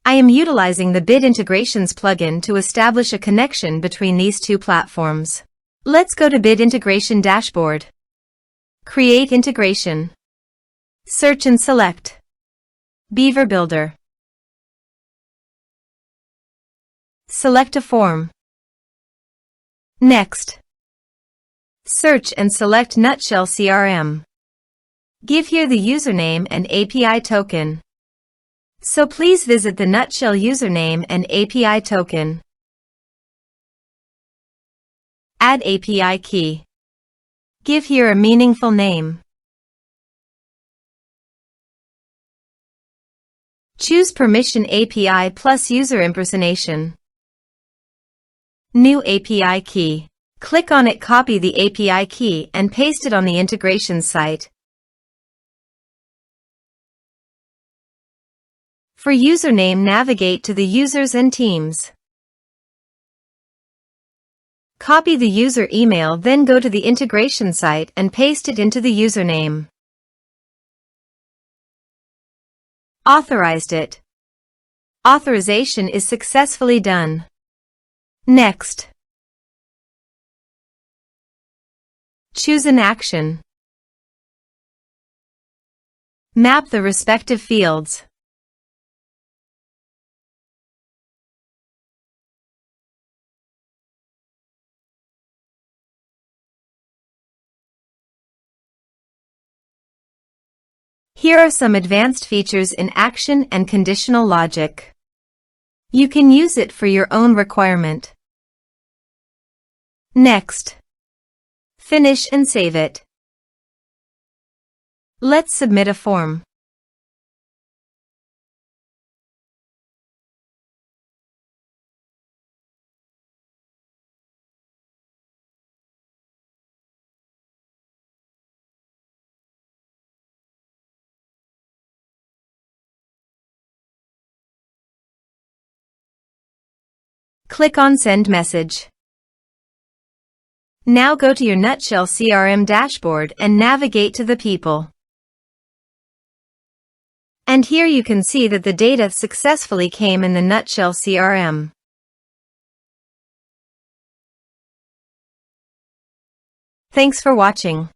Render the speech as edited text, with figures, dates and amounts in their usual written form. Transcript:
I am utilizing the Bit Integrations plugin to establish a connection between these two platforms. Let's go to Bit Integration Dashboard. Create integration. Search and select Beaver Builder. Select a form. Next, search and select Nutshell CRM. Give here the username and API token. So please visit the Nutshell username and API token. Add API key. Give here a meaningful name. Choose Permission API plus User Impersonation. New API key. Click on it, copy the API key and paste it on the integration site. For username, navigate to the users and teams. Copy the user email, then go to the integration site and paste it into the username. Authorized it. Authorization is successfully done. Next, choose an action. Map the respective fields. Here are some advanced features in action and conditional logic. You can use it for your own requirement. Next, finish and save it. Let's submit a form. Click on Send Message. Now go to your Nutshell CRM dashboard and navigate to the people. And here you can see that the data successfully came in the Nutshell CRM. Thanks for watching.